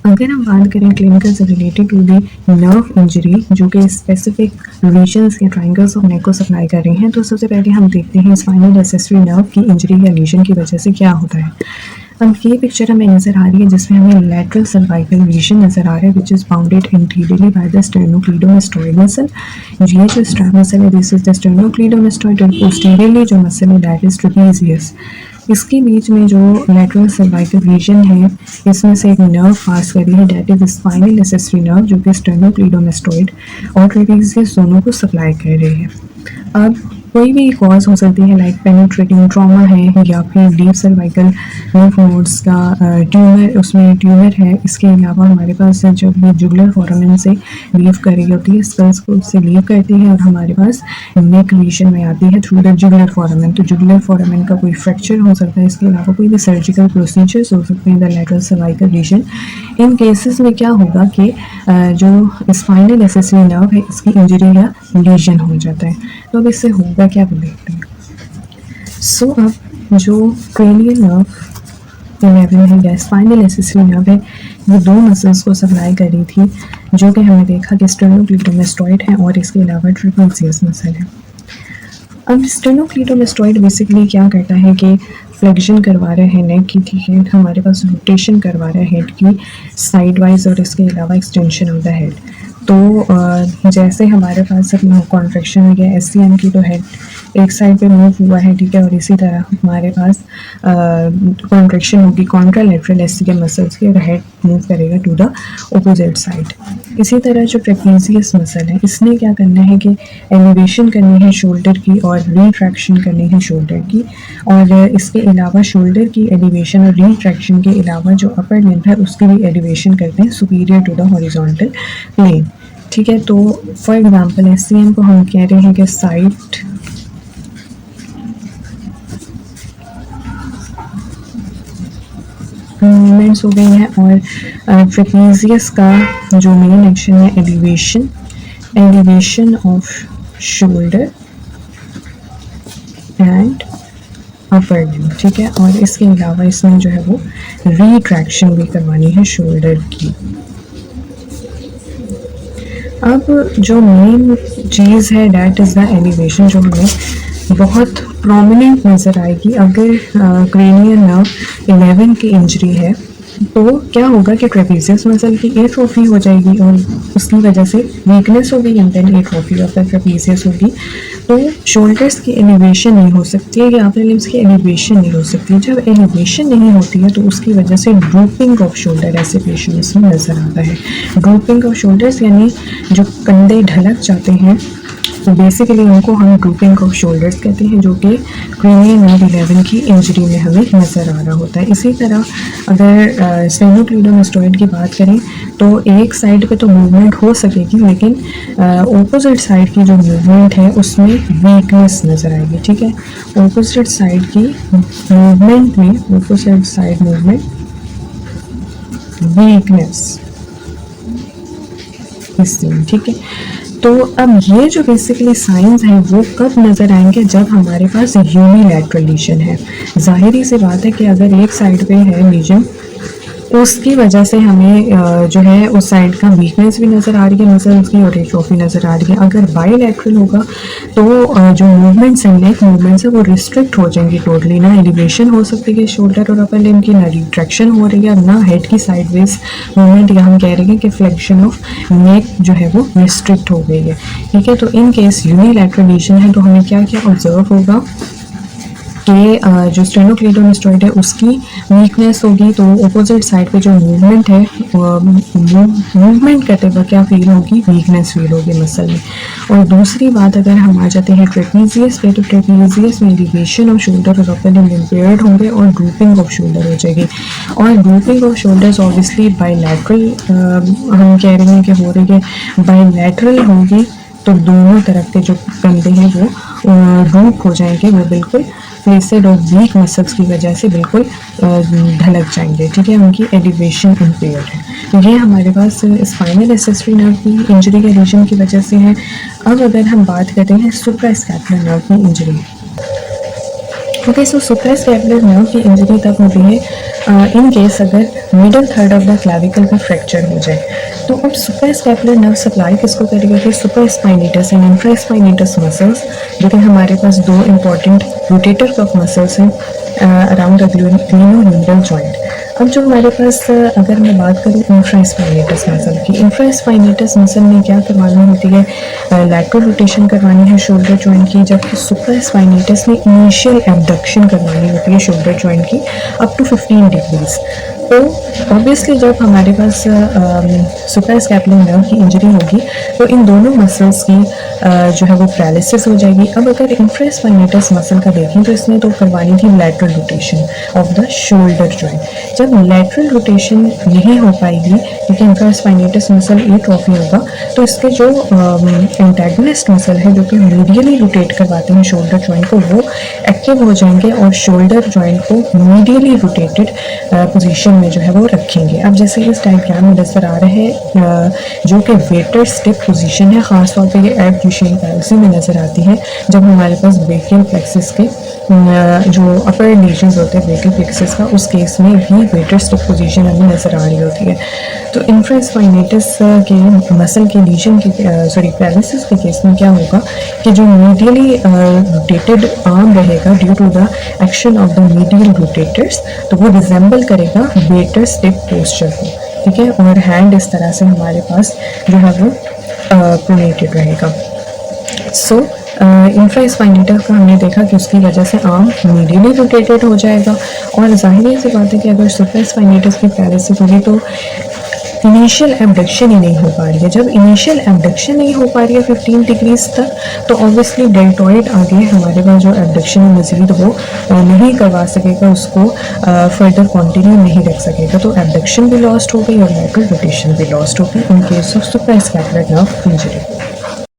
अगर हम बात करें क्लिनिकल से related to the nerve injury जो कि स्पेसिफिक रीजन्स या ट्राइंगल्स ऑफ नेक को सप्लाई कर रही हैं, तो सबसे पहले हम देखते हैं स्पाइनल एक्सेसरी नर्व की इंजरी या लीजन की वजह से क्या होता है। अब ये पिक्चर हमें नज़र आ रही है जिसमें हमें लैटरल सर्वाइकल रीजन नज़र आ रहा है which is bounded interiorly by the sternocleidomastoid muscle. ये जो स्ट्रैप मसल है दिस इज द स्टेर्नोक्लीडोमास्टोइड और पोस्टीरियरली जो मसल है दैट इज ट्रेपेजियस। इसके बीच में जो लैटरल सर्वाइकल रीजन है इसमें से एक नर्व पास कर रही है that is spinal accessory nerve जो कि स्टेर्नोक्लीडोमास्टोइड और ट्रेपेजियस दोनों को सप्लाई कर रही है। अब कोई भी कॉज हो सकती है लाइक पेनिट्रेटिंग ट्रॉमा है या फिर डीप सर्वाइकल लिम्फ नोड्स का ट्यूमर, उसमें ट्यूमर है। इसके अलावा हमारे पास जब ये जुगुलर फोरामेन से लीव कर रही होती है, स्कल्स को उससे लीव करती है और हमारे पास नेक रीजन में आती है थ्रू द जुगुलर फोरामेन। तो जुगुलर फोरामेन का कोई फ्रैक्चर हो सकता है, इसके अलावा कोई भी सर्जिकल प्रोसीजर्स हो सकते हैं the lateral cervical region. In cases में क्या होगा कि जो स्पाइनल एक्सेसरी नर्व है इसकी इंजरी या लीजन हो जाता है। तो अब इससे होगा क्या वो देखते हैं। सो अब जो क्रेनियल नर्व 11 है या स्पाइनल एक्सेसरी नर्व है ये दो मसल्स को सप्लाई कर रही थी जो कि हमने देखा कि स्टेर्नोक्लीडोमास्टोइड है और इसके अलावा ट्रेपेजियस मसल है। अब स्टेर्नोक्लीडोमास्टोइड बेसिकली क्या करता है कि फ्लेक्शन करवा रहा है नेक की, ठीक है, हमारे पास रोटेशन करवा रहा है हेड की साइड वाइज और इसके अलावा एक्सटेंशन ऑफ द हेड। तो जैसे हमारे पास कॉन्ट्रैक्शन हो गया SCM की तो हेड एक साइड पे मूव हुआ है, ठीक है, और इसी तरह हमारे पास कॉन्ट्रैक्शन होगी कॉन्ट्रालैटरल SCM मसल्स की और हेड मूव करेगा टू द अपोजिट साइड। इसी तरह जो ट्रेपेजियस मसल है इसने क्या करना है कि एलिवेशन करनी है शोल्डर की और रिट्रैक्शन करनी है शोल्डर की, और इसके अलावा शोल्डर की एलिवेशन और रिट्रैक्शन के अलावा जो अपर लिम्ब है उसकी भी एलिवेशन करते हैं superior to the horizontal plane, ठीक है। तो फॉर एग्जांपल SCM को हम कह रहे हैं कि साइड मूवमेंट्स हो गई हैं और ट्रेपेजियस का जो मेन एक्शन है elevation off shoulder and upper limb, ठीक है, और इसके अलावा इसमें जो है वो रिट्रैक्शन भी करवानी है शोल्डर की। अब जो मेन चीज़ है डैट इज़ द एलिवेशन जो हमें बहुत प्रोमिनेंट नज़र आएगी अगर क्रेनियल नर्व 11 की इंजरी है। तो क्या होगा कि ट्रेपेजियस मसल की एट्रोफी हो जाएगी और उसकी वजह से वीकनेस होगी and then atrophy of the trapezius होगी। तो शोल्डर्स की एलिवेशन नहीं हो सकती है या अपर लिम्स की एलिवेशन नहीं हो सकती है। जब एलिवेशन नहीं होती है तो उसकी वजह से ड्रूपिंग ऑफ शोल्डर ऐसे पेशेंट्स में नज़र आता है। ड्रूपिंग ऑफ शोल्डर्स यानी जो कंधे ढलक जाते हैं तो बेसिकली उनको हम ड्रूपिंग ऑफ शोल्डर्स कहते हैं जो कि क्रेनियल नर्व 11 की इंजरी में हमें नज़र आ रहा होता है। इसी तरह अगर स्टेर्नोक्लीडोमास्टोइड की बात करें तो एक साइड पे तो मूवमेंट हो सकेगी लेकिन ऑपोजिट साइड की जो मूवमेंट है उसमें वीकनेस नज़र आएगी, ठीक है। ऑपोजिट साइड की मूवमेंट में ऑपोजिट साइड मूवमेंट वीकनेस इसमें, ठीक है। तो अब ये जो बेसिकली साइंस हैं वो कब नज़र आएंगे जब हमारे पास यूनिलैटरल लीजन है। जाहिर सी बात है कि अगर एक साइड पे है लीजन उसकी वजह से हमें जो है उस साइड का वीकनेस भी नज़र आ रही है मसल उसकी और एट्रोफी नज़र आ रही है। अगर बाईलैटरल होगा तो जो मूवमेंट्स हैं नेक मूवमेंट्स है वो रिस्ट्रिक्ट हो जाएंगी टोटली, ना एलिवेशन हो सकती है शोल्डर और अपर लिम्ब की, ना रिट्रैक्शन हो रही है, ना हेड की साइडवेज मूवमेंट, या हम कह रहे हैं कि फ्लेक्शन ऑफ नेक जो है वो रिस्ट्रिक्ट हो गई है, ठीक है। तो इन केस यूनिलैटरल लीजन है तो हमें क्या क्या ऑब्जर्व होगा कि जो स्टेर्नोक्लीडोमास्टोइड है उसकी वीकनेस होगी तो अपोजिट साइड पे जो मूवमेंट है मूवमेंट करते वक्त क्या फील होगी, वीकनेस फील होगी मसल में। और दूसरी बात अगर हम आ जाते हैं ट्रेपेजियस पे तो ट्रेपेजियस में एलिवेशन ऑफ शोल्डर और अपर लिम्ब इम्पेयर्ड होंगे और ड्रूपिंग ऑफ शोल्डर हो जाएगी। और drooping off shoulders obviously bilateral हम कह रहे हैं कि हो रही है, बाईलैटरल होगी तो दोनों तरफ के जो कंधे हैं वो ड्रूप हो जाएंगे, वो बिल्कुल फ्लेसिड और वीक मसल्स की वजह से बिल्कुल ढलक जाएंगे, ठीक है, उनकी एलिवेशन इम्पेयर्ड है। ये हमारे पास स्पाइनल एक्सेसरी नर्व की इंजरी के रीजन की वजह से है। अब अगर हम बात करते हैं सुप्रास्कैपुलर नर्व की इंजरी ओके, सो सुप्रास्कैपुलर नर्व की इंजरी तब होती है इन केस अगर middle third of the clavicle का फ्रैक्चर हो जाए। तो अब सुप्रास्कैपुलर नर्व सप्लाई किसको करेगी कि सुपरास्पाइनेटस एंड इंफ्रास्पाइनेटस मसल्स, जो कि हमारे पास दो इंपॉर्टेंट रोटेटर कफ मसल्स हैं अराउंड द ग्लेनोह्यूमरल जॉइंट। अब जो हमारे पास अगर मैं बात करूँ इंफ्रास्पाइनेटस मसल की, इंफ्रास्पाइनेटस मसल में क्या करवानी होती है, लैटरल रोटेशन करवानी है शोल्डर जॉइंट की, जबकि सुप्रास्पाइनेटस में इनिशियल एबडक्शन करवानी होती है शोल्डर जॉइंट की अप टू 15 डिग्रीज। तो ऑब्वियसली जब हमारे पास सुप्रास्कैपुलर नर्व की इंजरी होगी तो इन दोनों मसल्स की जो है वो पैरालिसिस हो जाएगी। अब अगर इंफ्रास्पाइनेटस मसल का देखें तो इसमें तो करवानी थी lateral rotation of the shoulder joint. जब लैटरल रोटेशन नहीं हो पाएगी क्योंकि इंफ्रास्पाइनेटस मसल एट्रोफी होगा, तो इसके जो एंटेगोनिस्ट मसल है जो कि मीडियली रोटेट करवाते हैं शोल्डर जॉइंट को, वो एक्टिव हो जाएंगे और शोल्डर जॉइंट को मीडियली रोटेटेड पोजीशन में जो है वो रखेंगे। अब जैसे इस डायग्राम में नजर आ रहे हैं जो कि वेटर स्टिप पोजीशन है, खासतौर पे ये एब ड्यूशेन पैल्सी में नजर आती है जब हमारे पास ब्रेकियल प्लेक्सिस के जो अपर लीजन्स होते हैं ब्रेकियल प्लेक्सिस का, उस केस में भी वेटर स्टिप पोजीशन हमें नजर आ रही होती है। तो इंफ्रास्पाइनेटस के मसल के लीजन की पैरालिसिस के केस में क्या होगा कि जो मीडियली रोटेटेड आर्म रहेगा due to the action of the medial rotators, तो वो रिजेंबल करेगा वेटर स्टिप पोस्चर को, ठीक है, और हैंड इस तरह से हमारे पास जो है वो प्रोनेटेड रहेगा। सो इंफ्रास्पाइनेटस का हमने देखा कि उसकी वजह से आर्म मीडियली रोटेटेड हो जाएगा, और जाहिर सी बात है कि अगर सुप्रास्पाइनेटस की पैरालिसिस होगी तो इनिशियल एबडक्शन ही नहीं हो पा रही है। जब इनिशियल एबडक्शन नहीं हो पा रही है 15 डिग्रीज तक, तो ऑब्वियसली डेल्टॉइड आगे हमारे पास जो एबडक्शन मजीद वो नहीं करवा सकेगा, उसको फर्दर कंटिन्यू नहीं रख सकेगा। तो एबडक्शन भी लॉस्ट हो गई और लैटरल रोटेशन भी लॉस्ट हो गई in case of suprascapular nerve injury.